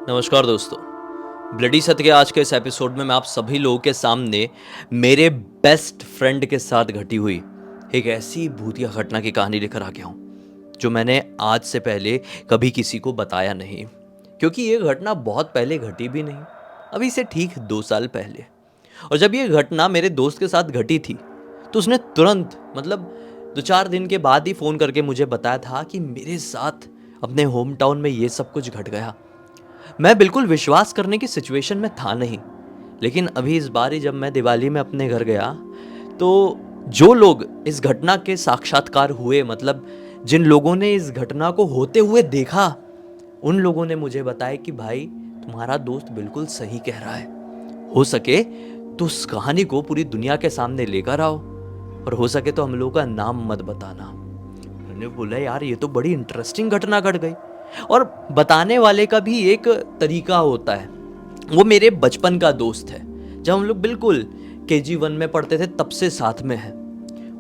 नमस्कार दोस्तों। ब्लडी सत्य के आज के इस एपिसोड में मैं आप सभी लोगों के सामने मेरे बेस्ट फ्रेंड के साथ घटी हुई एक ऐसी भूतिया घटना की कहानी लेकर आ गया हूँ जो मैंने आज से पहले कभी किसी को बताया नहीं, क्योंकि ये घटना बहुत पहले घटी भी नहीं, अभी से ठीक 2 साल पहले। और जब ये घटना मेरे दोस्त के साथ घटी थी तो उसने तुरंत 2-4 दिन के बाद ही फ़ोन करके मुझे बताया था कि मेरे साथ अपने होम टाउन में ये सब कुछ घट गया। मैं बिल्कुल विश्वास करने की सिचुएशन में था नहीं, लेकिन अभी इस बार ही जब मैं दिवाली में अपने घर गया तो जो लोग इस घटना के साक्षात्कार हुए, जिन लोगों ने इस घटना को होते हुए देखा, उन लोगों ने मुझे बताया कि भाई तुम्हारा दोस्त बिल्कुल सही कह रहा है। हो सके तो उस कहानी को पूरी दुनिया के सामने लेकर आओ, और हो सके तो हम लोगों का नाम मत बताना। मैंने बोला यार ये तो बड़ी इंटरेस्टिंग घटना घट गई, और बताने वाले का भी एक तरीका होता है। वो मेरे बचपन का दोस्त है, जब हम लोग बिल्कुल KG 1 में पढ़ते थे तब से साथ में है।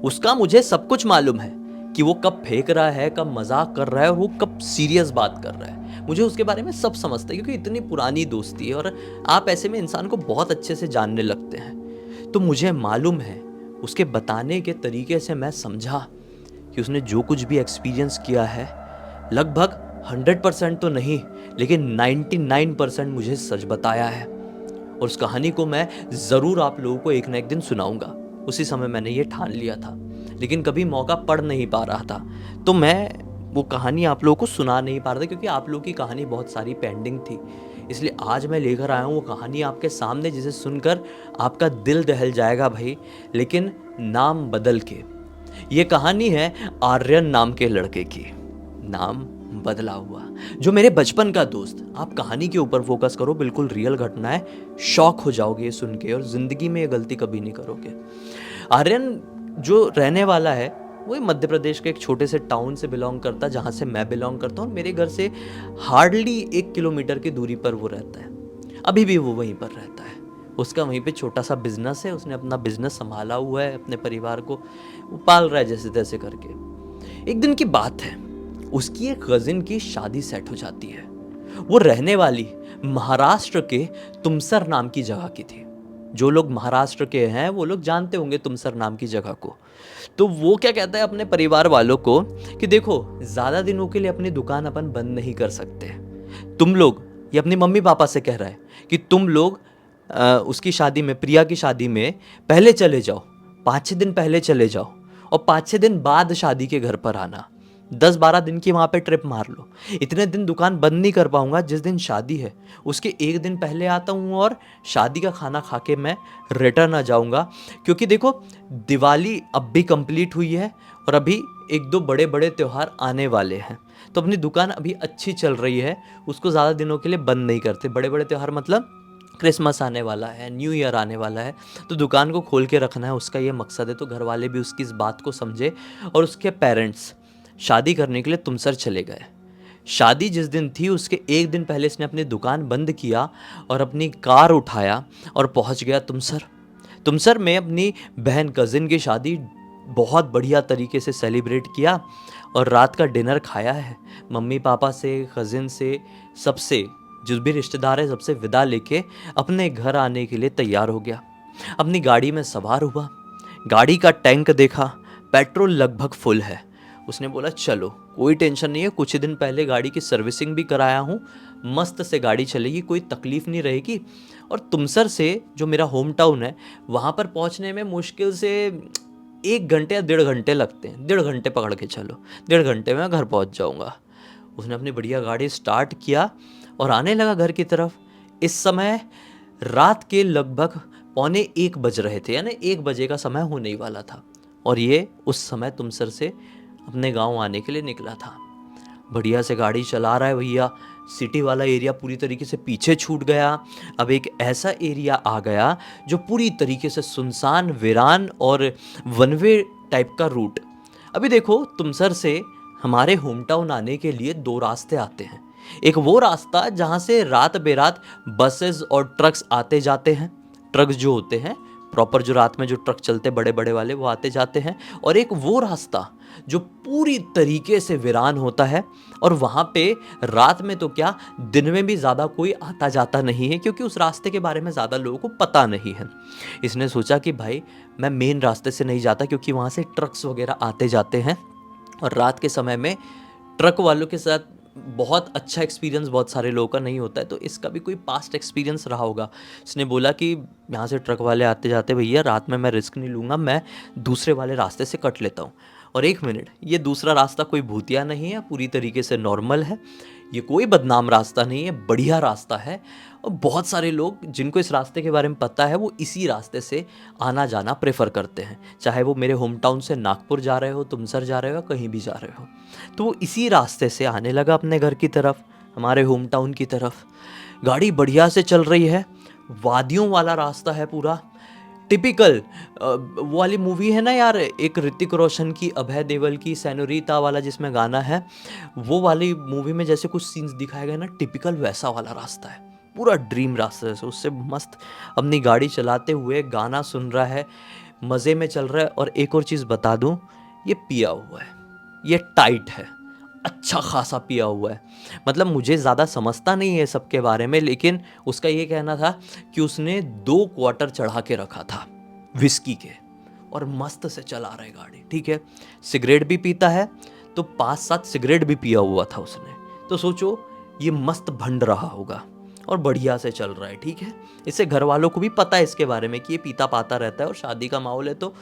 उसका मुझे सब कुछ मालूम है कि वो कब फेंक रहा है, कब मजाक कर रहा है और वो कब सीरियस बात कर रहा है। मुझे उसके बारे में सब समझता है, क्योंकि इतनी पुरानी दोस्ती है और आप ऐसे में इंसान को बहुत अच्छे से जानने लगते हैं। तो मुझे मालूम है, उसके बताने के तरीके से मैं समझा कि उसने जो कुछ भी एक्सपीरियंस किया है लगभग 100% तो नहीं, लेकिन 99% मुझे सच बताया है। और उस कहानी को मैं ज़रूर आप लोगों को एक ना एक दिन सुनाऊंगा। उसी समय मैंने ये ठान लिया था, लेकिन कभी मौका पड़ नहीं पा रहा था, तो मैं वो कहानी आप लोगों को सुना नहीं पा रहा था, क्योंकि आप लोगों की कहानी बहुत सारी पेंडिंग थी। इसलिए आज मैं लेकर आया हूँ वो कहानी आपके सामने, जिसे सुनकर आपका दिल दहल जाएगा भाई, लेकिन नाम बदल के। ये कहानी है आर्यन नाम के लड़के की, नाम बदला हुआ, जो मेरे बचपन का दोस्त। आप कहानी के ऊपर फोकस करो, बिल्कुल रियल घटना है, शॉक हो जाओगे ये सुन के, और जिंदगी में ये गलती कभी नहीं करोगे। आर्यन जो रहने वाला है वो मध्य प्रदेश के एक छोटे से टाउन से बिलोंग करता है, जहाँ से मैं बिलोंग करता हूँ, और मेरे घर से हार्डली 1 किलोमीटर की दूरी पर वो रहता है। अभी भी वो वहीं पर रहता है। उसका वहीं पे छोटा सा बिजनेस है, उसने अपना बिजनेस संभाला हुआ है, अपने परिवार को वो पाल रहा है जैसे तैसे करके। एक दिन की बात है, उसकी एक कजिन की शादी सेट हो जाती है। वो रहने वाली महाराष्ट्र के तुमसर नाम की जगह की थी। जो लोग महाराष्ट्र के हैं वो लोग जानते होंगे तुमसर नाम की जगह को। तो वो क्या कहता है अपने परिवार वालों को कि देखो, ज़्यादा दिनों के लिए अपनी दुकान अपन बंद नहीं कर सकते। तुम लोग, ये अपनी मम्मी पापा से कह रहा है कि तुम लोग उसकी शादी में, प्रिया की शादी में पहले चले जाओ, 5-6 दिन पहले चले जाओ, और 5-6 दिन बाद शादी के घर पर आना। 10-12 दिन की वहाँ पे ट्रिप मार लो। इतने दिन दुकान बंद नहीं कर पाऊंगा, जिस दिन शादी है उसके एक दिन पहले आता हूँ, और शादी का खाना खा के मैं रिटर्न आ जाऊँगा। क्योंकि देखो, दिवाली अब भी कंप्लीट हुई है और अभी 1-2 बड़े बड़े त्यौहार आने वाले हैं, तो अपनी दुकान अभी अच्छी चल रही है, उसको ज़्यादा दिनों के लिए बंद नहीं करते। बड़े बड़े त्यौहार मतलब क्रिसमस आने वाला है, न्यू ईयर आने वाला है, तो दुकान को खोल के रखना है, उसका ये मकसद है। तो घर वाले भी उसकी इस बात को समझे, और उसके पेरेंट्स शादी करने के लिए तुमसर चले गए। शादी जिस दिन थी उसके एक दिन पहले इसने अपनी दुकान बंद किया और अपनी कार उठाया और पहुंच गया तुमसर। तुमसर में अपनी बहन कज़िन की शादी बहुत बढ़िया तरीके से सेलिब्रेट किया, और रात का डिनर खाया है। मम्मी पापा से, कज़िन से, सबसे, जो भी रिश्तेदार है सबसे विदा लेके अपने घर आने के लिए तैयार हो गया। अपनी गाड़ी में सवार हुआ, गाड़ी का टैंक देखा, पेट्रोल लगभग फुल है। उसने बोला चलो कोई टेंशन नहीं है, कुछ दिन पहले गाड़ी की सर्विसिंग भी कराया हूँ, मस्त से गाड़ी चलेगी, कोई तकलीफ नहीं रहेगी। और तुमसर से, जो मेरा होम टाउन है, वहाँ पर पहुँचने में मुश्किल से 1 घंटे या 1.5 घंटे लगते हैं। 1.5 घंटे पकड़ के चलो, 1.5 घंटे में घर पहुँच जाऊँगा। उसने अपनी बढ़िया गाड़ी स्टार्ट किया और आने लगा घर की तरफ। इस समय रात के लगभग 12:45 बज रहे थे, यानी 1 बजे का समय होने ही वाला था, और ये उस समय तुमसर से अपने गांव आने के लिए निकला था। बढ़िया से गाड़ी चला रहा है भैया। सिटी वाला एरिया पूरी तरीके से पीछे छूट गया। अब एक ऐसा एरिया आ गया जो पूरी तरीके से सुनसान, वीरान और वन वे टाइप का रूट। अभी देखो, तुमसर से हमारे होम टाउन आने के लिए 2 रास्ते आते हैं। एक वो रास्ता जहाँ से रात बेरात बसेस और ट्रक्स आते जाते हैं। ट्रक्स जो होते हैं प्रॉपर जो रात में जो ट्रक चलते बड़े बड़े वाले वो आते जाते हैं, और एक वो रास्ता जो पूरी तरीके से वीरान होता है, और वहाँ पे रात में तो क्या, दिन में भी ज़्यादा कोई आता जाता नहीं है, क्योंकि उस रास्ते के बारे में ज़्यादा लोगों को पता नहीं है। इसने सोचा कि भाई मैं मेन रास्ते से नहीं जाता, क्योंकि वहाँ से ट्रक्स वगैरह आते जाते हैं, और रात के समय में ट्रक वालों के साथ बहुत अच्छा एक्सपीरियंस बहुत सारे लोगों का नहीं होता है, तो इसका भी कोई पास्ट एक्सपीरियंस रहा होगा। इसने बोला कि यहाँ से ट्रक वाले आते जाते, भैया रात में मैं रिस्क नहीं लूँगा, मैं दूसरे वाले रास्ते से कट लेता हूँ। और एक मिनट, ये दूसरा रास्ता कोई भूतिया नहीं है, पूरी तरीके से नॉर्मल है, ये कोई बदनाम रास्ता नहीं है, बढ़िया रास्ता है, और बहुत सारे लोग जिनको इस रास्ते के बारे में पता है वो इसी रास्ते से आना जाना प्रेफर करते हैं, चाहे वो मेरे होम टाउन से नागपुर जा रहे हो, तुमसर जा रहे हो, कहीं भी जा रहे हो। तो वो इसी रास्ते से आने लगा अपने घर की तरफ, हमारे होम टाउन की तरफ। गाड़ी बढ़िया से चल रही है, वादियों वाला रास्ता है पूरा, टिपिकल वो वाली मूवी है ना यार, एक ऋतिक रोशन की, अभय देओल की, सेनोरिटा वाला जिसमें गाना है, वो वाली मूवी में जैसे कुछ सीन्स दिखाए गए ना, टिपिकल वैसा वाला रास्ता है, पूरा ड्रीम रास्ता है। उससे मस्त अपनी गाड़ी चलाते हुए गाना सुन रहा है, मज़े में चल रहा है। और एक और चीज़ बता दूं, ये पिया हुआ है, ये टाइट है, अच्छा खासा पिया हुआ है। मतलब मुझे ज़्यादा समझता नहीं है सबके बारे में, लेकिन उसका ये कहना था कि उसने 2 क्वार्टर चढ़ा के रखा था विस्की के, और मस्त से चला रहा है गाड़ी, ठीक है। सिगरेट भी पीता है, तो 5-7 सिगरेट भी पिया हुआ था उसने। तो सोचो ये मस्त भंड रहा होगा और बढ़िया से चल रहा है, ठीक है। इससे घर वालों को भी पता है इसके बारे में कि ये पीता पाता रहता है, और शादी का माहौल है तो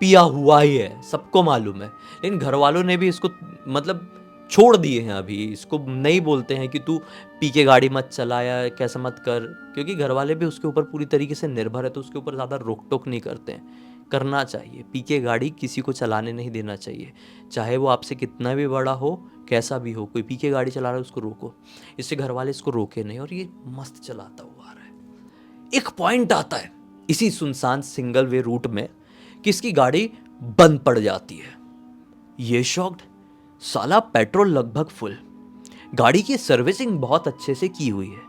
पिया हुआ ही है, सबको मालूम है। लेकिन घर वालों ने भी इसको मतलब छोड़ दिए हैं, अभी इसको नहीं बोलते हैं कि तू पी के गाड़ी मत चला या कैसा मत कर, क्योंकि घर वाले भी उसके ऊपर पूरी तरीके से निर्भर है, तो उसके ऊपर ज़्यादा रोक टोक नहीं करते हैं। करना चाहिए, पी के गाड़ी किसी को चलाने नहीं देना चाहिए, चाहे वो आपसे कितना भी बड़ा हो, कैसा भी हो, कोई पी के गाड़ी चला रहा है उसको रोको। इससे घर वाले इसको रोके नहीं, और ये मस्त चलाता हुआ आ रहा है। एक पॉइंट आता है इसी सुनसान सिंगल वे रूट में कि इसकी गाड़ी बंद पड़ जाती है। ये शॉक्ड, साला पेट्रोल लगभग फुल, गाड़ी की सर्विसिंग बहुत अच्छे से की हुई है,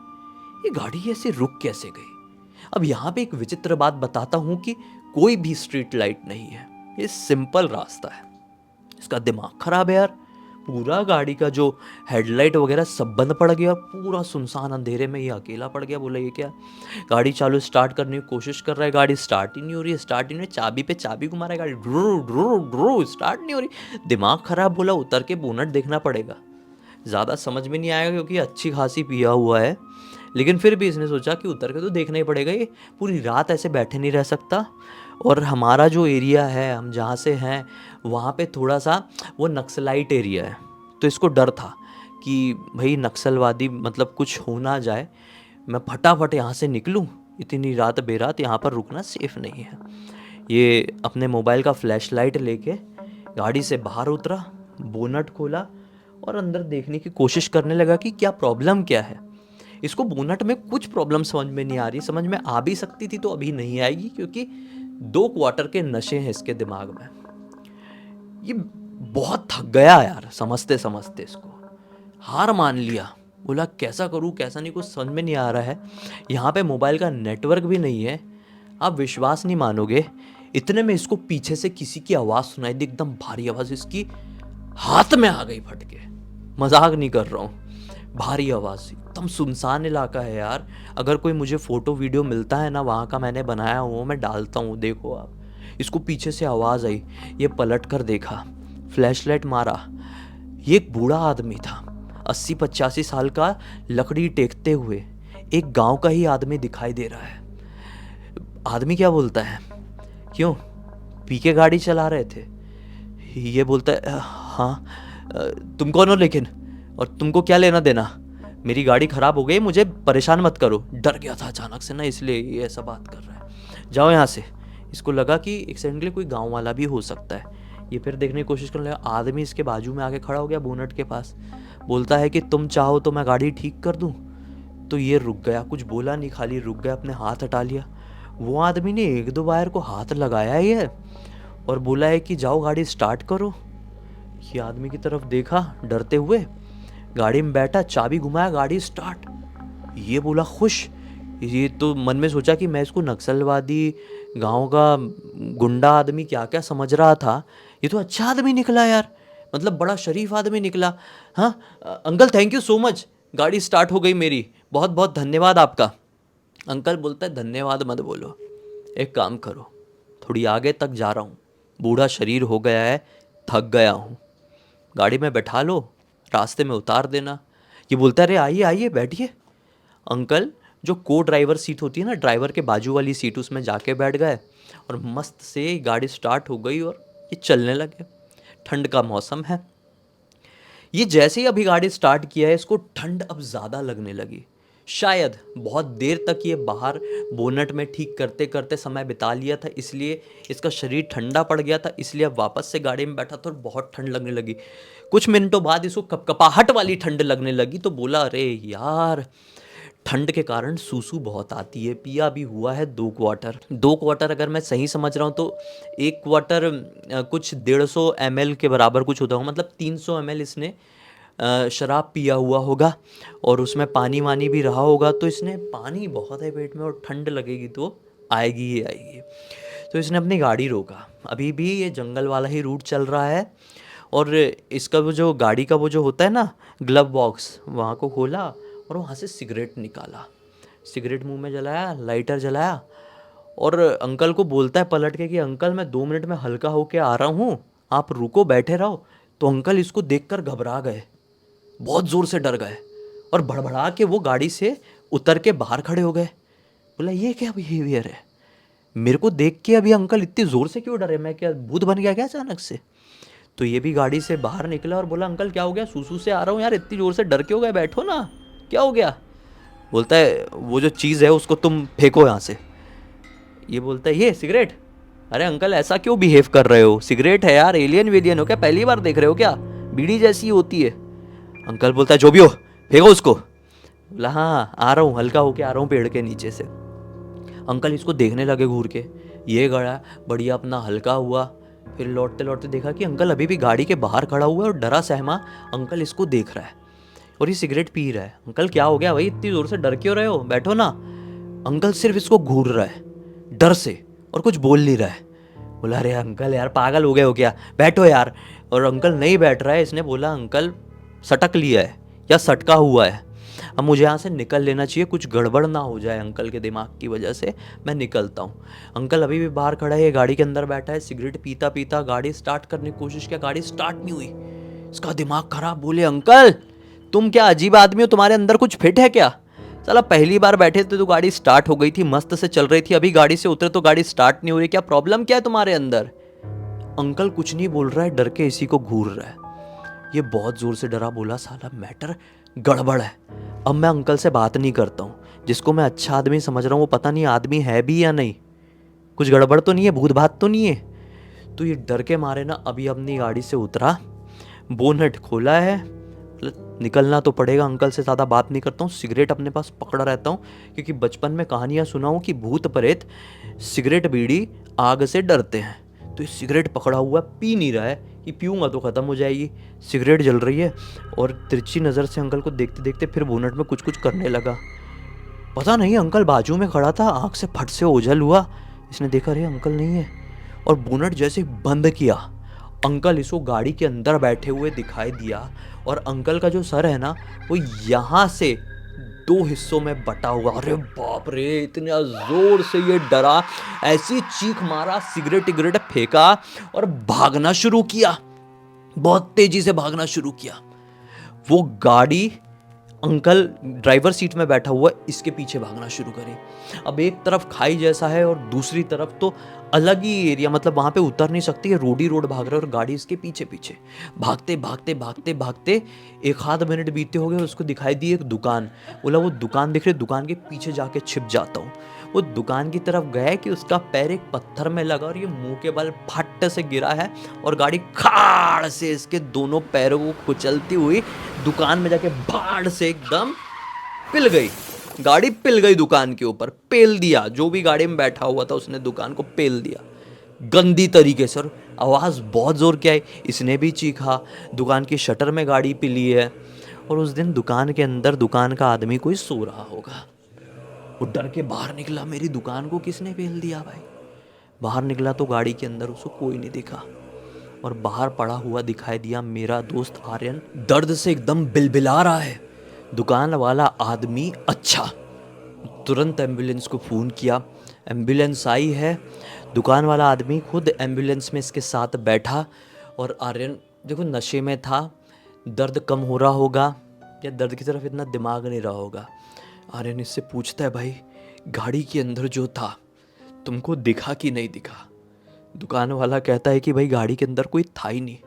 ये गाड़ी ऐसे रुक कैसे गई। अब यहाँ पे एक विचित्र बात बताता हूँ कि कोई भी स्ट्रीट लाइट नहीं है, ये सिंपल रास्ता है। इसका दिमाग खराब है यार, पूरा गाड़ी का जो हेडलाइट वगैरह सब बंद पड़ गया, पूरा सुनसान अंधेरे में ये अकेला पड़ गया। बोला ये क्या, गाड़ी चालू स्टार्ट करने की कोशिश कर रहा है, गाड़ी स्टार्ट ही नहीं हो रही है, स्टार्ट ही नहीं, चाबी पे चाबी घुमा रहा है, गाड़ी ड्रू ड्रू ड्रू स्टार्ट नहीं हो रही। दिमाग खराब, बोला उतर के बोनट देखना पड़ेगा। ज़्यादा समझ में नहीं आएगा क्योंकि अच्छी खासी पिया हुआ है, लेकिन फिर भी इसने सोचा कि उतर के तो देखना ही पड़ेगा, ये पूरी रात ऐसे बैठे नहीं रह सकता। और हमारा जो एरिया है, हम जहाँ से हैं, वहाँ पे थोड़ा सा वो नक्सलाइट एरिया है, तो इसको डर था कि भाई नक्सलवादी मतलब कुछ हो ना जाए, मैं फटाफट यहाँ से निकलूँ, इतनी रात बेरात यहाँ पर रुकना सेफ नहीं है। ये अपने मोबाइल का फ्लैश लाइट लेके गाड़ी से बाहर उतरा, बोनट खोला और अंदर देखने की कोशिश करने लगा कि क्या प्रॉब्लम क्या है। इसको बोनट में कुछ प्रॉब्लम समझ में नहीं आ रही, समझ में आ भी सकती थी तो अभी नहीं आएगी, क्योंकि 2 क्वार्टर के नशे हैं इसके दिमाग में। ये बहुत थक गया यार, समझते समझते इसको हार मान लिया। बोला कैसा करूँ कैसा नहीं, कुछ समझ में नहीं आ रहा है। यहाँ पे मोबाइल का नेटवर्क भी नहीं है। आप विश्वास नहीं मानोगे, इतने में इसको पीछे से किसी की आवाज़ सुनाई दी, एकदम भारी आवाज़, इसकी हाथ में आ गई फट के, मजाक नहीं कर रहा हूँ, भारी आवाज़। एकदम सुनसान इलाका है यार, अगर कोई मुझे फ़ोटो वीडियो मिलता है ना वहाँ का, मैंने बनाया हुआ मैं डालता हूँ, देखो आप। इसको पीछे से आवाज़ आई, ये पलट कर देखा, फ्लैशलाइट मारा, ये एक बूढ़ा आदमी था, 80-85 साल का, लकड़ी टेकते हुए, एक गांव का ही आदमी दिखाई दे रहा है। आदमी क्या बोलता है, क्यों पी के गाड़ी चला रहे थे? ये बोलता है हाँ। तुम कौन हो लेकिन, और तुमको क्या लेना देना, मेरी गाड़ी ख़राब हो गई, मुझे परेशान मत करो। डर गया था अचानक से ना, इसलिए ये ऐसा बात कर रहा है, जाओ यहाँ से। इसको लगा कि एक सेकंड के लिए कोई गाँव वाला भी हो सकता है। ये फिर देखने की कोशिश करने लगा, आदमी इसके बाजू में आके खड़ा हो गया बोनट के पास, बोलता है कि तुम चाहो तो मैं गाड़ी ठीक कर दूँ। तो ये रुक गया, कुछ बोला नहीं, खाली रुक गया, अपने हाथ हटा लिया। वो आदमी ने 1-2 बार को हाथ लगाया ही है और बोला है कि जाओ गाड़ी स्टार्ट करो। ये आदमी की तरफ देखा डरते हुए, गाड़ी में बैठा, चाबी घुमाया, गाड़ी स्टार्ट। ये बोला खुश, ये तो मन में सोचा कि मैं इसको नक्सलवादी गांव का गुंडा आदमी क्या क्या समझ रहा था, ये तो अच्छा आदमी निकला यार, मतलब बड़ा शरीफ आदमी निकला। हाँ uncle thank you so much, गाड़ी स्टार्ट हो गई मेरी, बहुत बहुत धन्यवाद आपका। अंकल बोलता है धन्यवाद मत बोलो, एक काम करो, थोड़ी आगे तक जा रहा हूँ, बूढ़ा शरीर हो गया है, थक गया हूँ, गाड़ी में बैठा लो, रास्ते में उतार देना। ये बोलता है अरे आइए आइए बैठिए। अंकल जो को ड्राइवर सीट होती है ना, ड्राइवर के बाजू वाली सीट, उसमें जाके बैठ गए और मस्त से गाड़ी स्टार्ट हो गई और ये चलने लगे। ठंड का मौसम है। ये जैसे ही अभी गाड़ी स्टार्ट किया है, इसको ठंड अब ज़्यादा लगने लगी। शायद बहुत देर तक ये बाहर बोनट में ठीक करते करते समय बिता लिया था, इसलिए इसका शरीर ठंडा पड़ गया था, इसलिए अब वापस से गाड़ी में बैठा था और बहुत ठंड लगने लगी। कुछ मिनटों बाद इसको कपकपाहट वाली ठंड लगने लगी, तो बोला अरे यार ठंड के कारण सूसू बहुत आती है। पिया भी हुआ है 2 क्वार्टर। 2 क्वार्टर अगर मैं सही समझ रहा हूँ तो 1 क्वार्टर कुछ 150 ml के बराबर कुछ होता होगा, मतलब 300 ml इसने शराब पिया हुआ होगा और उसमें पानी वानी भी रहा होगा, तो इसने पानी बहुत है पेट में और ठंड लगेगी तो आएगी ही आएगी। तो इसने अपनी गाड़ी रोका। अभी भी ये जंगल वाला ही रूट चल रहा है और इसका वो जो गाड़ी का वो जो होता है ना ग्लव बॉक्स, वहाँ को खोला और वहाँ से सिगरेट निकाला, सिगरेट मुंह में जलाया, लाइटर जलाया और अंकल को बोलता है पलट के कि अंकल मैं 2 मिनट में हल्का होके आ रहा हूँ, आप रुको बैठे रहो। तो अंकल इसको देखकर घबरा गए, बहुत ज़ोर से डर गए और भड़बड़ा के वो गाड़ी से उतर के बाहर खड़े हो गए। बोला ये क्या बिहेवियर है, मेरे को देख के अभी अंकल इतनी ज़ोर से क्यों डरे, मैं क्या भूत बन गया क्या अचानक से। तो ये भी गाड़ी से बाहर निकला और बोला अंकल क्या हो गया, सूसू से आ रहा हूँ यार, इतनी ज़ोर से डर क्यों गए, बैठो ना, क्या हो गया। बोलता है वो जो चीज़ है उसको तुम फेंको यहाँ से। ये बोलता है ये सिगरेट, अरे अंकल ऐसा क्यों बिहेव कर रहे हो, सिगरेट है यार, एलियन वेलियन हो क्या, पहली बार देख रहे हो क्या, बीड़ी जैसी होती है। अंकल बोलता है जो भी हो फेंको उसको। बोला हाँ आ रहा हूँ, हल्का होके आ रहा हूँ पेड़ के नीचे से। अंकल इसको देखने लगे घूर के, ये गड़ा बढ़िया अपना हल्का हुआ, फिर लौटते लौटते देखा कि अंकल अभी भी गाड़ी के बाहर खड़ा हुआ है और डरा सहमा अंकल इसको देख रहा है और ये सिगरेट पी रहा है। अंकल क्या हो गया भाई, इतनी ज़ोर से डर क्यों रहे हो, बैठो ना। अंकल सिर्फ इसको घूर रहा है डर से और कुछ बोल नहीं रहा है। बोला अरे अंकल यार पागल हो गए हो क्या, बैठो यार। और अंकल नहीं बैठ रहा है। इसने बोला अंकल सटक लिया है या सटका हुआ है, अब मुझे यहाँ से निकल लेना चाहिए, कुछ गड़बड़ ना हो जाए अंकल के दिमाग की वजह से, मैं निकलता हूँ। अंकल अभी भी बाहर खड़ा है, गाड़ी के अंदर बैठा है, सिगरेट पीता पीता गाड़ी स्टार्ट करने की कोशिश किया, गाड़ी स्टार्ट नहीं हुई। इसका दिमाग खराब। बोले अंकल तुम क्या अजीब आदमी हो, तुम्हारे अंदर कुछ फिट है क्या, चला पहली बार बैठे थे तो गाड़ी स्टार्ट हो गई थी, मस्त से चल रही थी, अभी गाड़ी से उतरे तो गाड़ी स्टार्ट नहीं हो रही, क्या प्रॉब्लम क्या है तुम्हारे अंदर। अंकल कुछ नहीं बोल रहा है, डर के इसी को घूर रहा है। ये बहुत जोर से डरा, बोला साला मैटर गड़बड़ है, अब मैं अंकल से बात नहीं करता हूँ, जिसको मैं अच्छा आदमी समझ रहा हूँ वो पता नहीं आदमी है भी या नहीं, कुछ गड़बड़ तो नहीं है, भूत भात तो नहीं है। तो ये डर के मारे ना अभी अपनी गाड़ी से उतरा, बोनट खोला है, निकलना तो पड़ेगा, अंकल से ज़्यादा बात नहीं करता हूँ, सिगरेट अपने पास पकड़ा रहता हूँ, क्योंकि बचपन में कहानियाँ सुना हूँ कि भूत प्रेत सिगरेट बीड़ी आग से डरते हैं। तो ये सिगरेट पकड़ा हुआ पी नहीं रहा है कि पीऊँगा तो ख़त्म हो जाएगी, सिगरेट जल रही है। और तिरछी नज़र से अंकल को देखते देखते फिर बोनट में कुछ कुछ करने लगा। पता नहीं अंकल बाजू में खड़ा था, आँख से फट से ओझल हुआ, इसने देखा अरे अंकल नहीं है, और बोनट जैसे बंद किया, अंकल इसको गाड़ी के अंदर बैठे हुए दिखाई दिया और अंकल का जो सर है ना वो यहाँ से 2 हिस्सों में बटा हुआ। अरे बाप रे, इतना जोर से ये डरा, ऐसी चीख मारा, सिगरेट टिगरेट फेंका और भागना शुरू किया, बहुत तेजी से भागना शुरू किया। वो गाड़ी अंकल ड्राइवर सीट में बैठा हुआ इसके पीछे भागना शुरू करे। अब एक तरफ खाई जैसा है और दूसरी तरफ तो अलग ही एरिया, मतलब वहाँ पे उतर नहीं सकती है, रोड ही रोड भाग रहा है और गाड़ी इसके पीछे पीछे भागते भागते भागते भागते 1 आध मिनट बीते हो गए। उसको दिखाई दी एक दुकान, बोला वो दुकान दिख रही, दुकान के पीछे जाके छिप जाता हूँ। वो दुकान की तरफ गया कि उसका पैर एक पत्थर में लगा और ये मुंह के बल फट से गिरा है और गाड़ी खाड़ से इसके दोनों पैरों को कुचलती हुई दुकान में जाके भाड़ से एकदम पिल गई। गाड़ी पिल गई दुकान के ऊपर, पेल दिया, जो भी गाड़ी में बैठा हुआ था उसने दुकान को पेल दिया गंदी तरीके से। और आवाज़ बहुत ज़ोर की आई, इसने भी चीखा, दुकान की शटर में गाड़ी पिली है। और उस दिन दुकान के अंदर दुकान का आदमी कोई सो रहा होगा, वो डर के बाहर निकला, मेरी दुकान को किसने पेल दिया भाई। बाहर निकला तो गाड़ी के अंदर उसको कोई नहीं दिखा और बाहर पड़ा हुआ दिखाई दिया मेरा दोस्त आर्यन, दर्द से एकदम बिलबिला रहा है। दुकान वाला आदमी अच्छा, तुरंत एम्बुलेंस को फ़ोन किया, एम्बुलेंस आई है। दुकान वाला आदमी खुद एम्बुलेंस में इसके साथ बैठा और आर्यन देखो नशे में था, दर्द कम हो रहा होगा या दर्द की तरफ इतना दिमाग नहीं रहा होगा। आर्यन इससे पूछता है, भाई गाड़ी के अंदर जो था तुमको दिखा कि नहीं दिखा? दुकान वाला कहता है कि भाई गाड़ी के अंदर कोई था ही नहीं।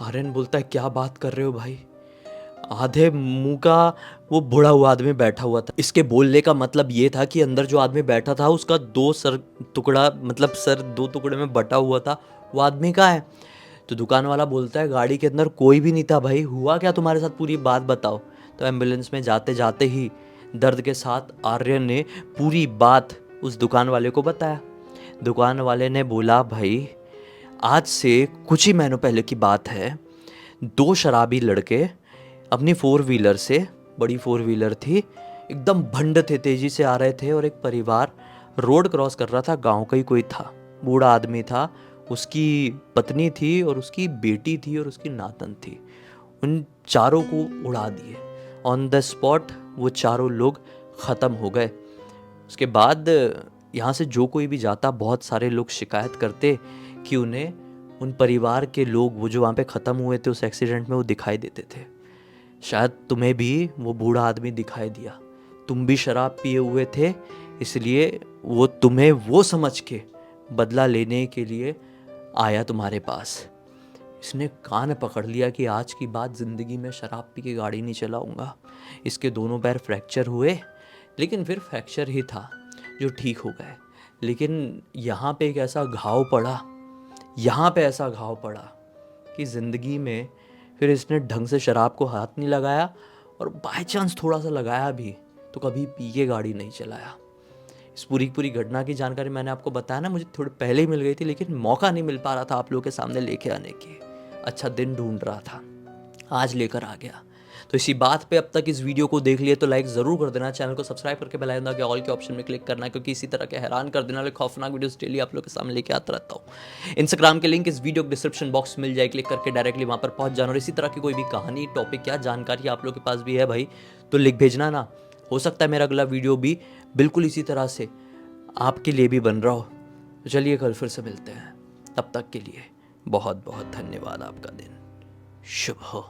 आर्यन बोलता है, क्या बात कर रहे हो भाई? आधे मुंह का वो बूढ़ा हुआ आदमी बैठा हुआ था। इसके बोलने का मतलब ये था कि अंदर जो आदमी बैठा था उसका सर दो टुकड़े में बटा हुआ था। वो आदमी कहाँ है? तो दुकान वाला बोलता है, गाड़ी के अंदर कोई भी नहीं था भाई, हुआ क्या तुम्हारे साथ, पूरी बात बताओ। तो एम्बुलेंस में जाते जाते ही दर्द के साथ आर्यन ने पूरी बात उस दुकान वाले को बताया। दुकान वाले ने बोला, भाई आज से कुछ ही महीनों पहले की बात है, 2 शराबी लड़के अपनी 4 व्हीलर से, बड़ी 4 व्हीलर थी, एकदम भंड थे, तेज़ी से आ रहे थे और एक परिवार रोड क्रॉस कर रहा था। गांव का ही कोई था, बूढ़ा आदमी था, उसकी पत्नी थी और उसकी बेटी थी और उसकी नातन थी। उन चारों को उड़ा दिए ऑन द स्पॉट। वो चारों लोग ख़त्म हो गए। उसके बाद यहाँ से जो कोई भी जाता, बहुत सारे लोग शिकायत करते कि उन्हें उन परिवार के लोग, वो जो वहाँ पे ख़त्म हुए थे उस एक्सीडेंट में, वो दिखाई देते थे। शायद तुम्हें भी वो बूढ़ा आदमी दिखाई दिया, तुम भी शराब पिए हुए थे, इसलिए वो तुम्हें वो समझ के बदला लेने के लिए आया तुम्हारे पास। इसने कान पकड़ लिया कि आज की बात ज़िंदगी में शराब पी के गाड़ी नहीं चलाऊंगा। इसके दोनों पैर फ्रैक्चर हुए, लेकिन फिर फ्रैक्चर ही था जो ठीक हो गए। लेकिन यहाँ पे एक ऐसा घाव पड़ा, यहाँ पे ऐसा घाव पड़ा कि ज़िंदगी में फिर इसने ढंग से शराब को हाथ नहीं लगाया, और बाय चांस थोड़ा सा लगाया भी तो कभी पी के गाड़ी नहीं चलाया। इस पूरी घटना की जानकारी मैंने आपको बताया ना, मुझे थोड़ी पहले ही मिल गई थी, लेकिन मौका नहीं मिल पा रहा था आप लोगों के सामने लेके आने की। अच्छा दिन ढूंढ रहा था, आज लेकर आ गया। तो इसी बात पे अब तक इस वीडियो को देख लिए तो लाइक ज़रूर कर देना, चैनल को सब्सक्राइब करके बेल आइकन दबा के ऑल के ऑप्शन में क्लिक करना, क्योंकि इसी तरह के हैरान कर देने वाले खौफनाक वीडियोस डेली आप लोग के सामने लेके आता रहता हूँ। इंस्टाग्राम के लिंक इस वीडियो के डिस्क्रिप्शन बॉक्स में मिल जाए, क्लिक करके डायरेक्टली वहाँ पर पहुँच जाना। और इसी तरह की कोई भी कहानी, टॉपिक या जानकारी आप लोग के पास भी है भाई, तो लिख भेजना ना। हो सकता है मेरा अगला वीडियो भी बिल्कुल इसी तरह से आपके लिए भी बन रहा हो। तो चलिए कल फिर से मिलते हैं, तब तक के लिए बहुत बहुत धन्यवाद। आपका दिन शुभ हो।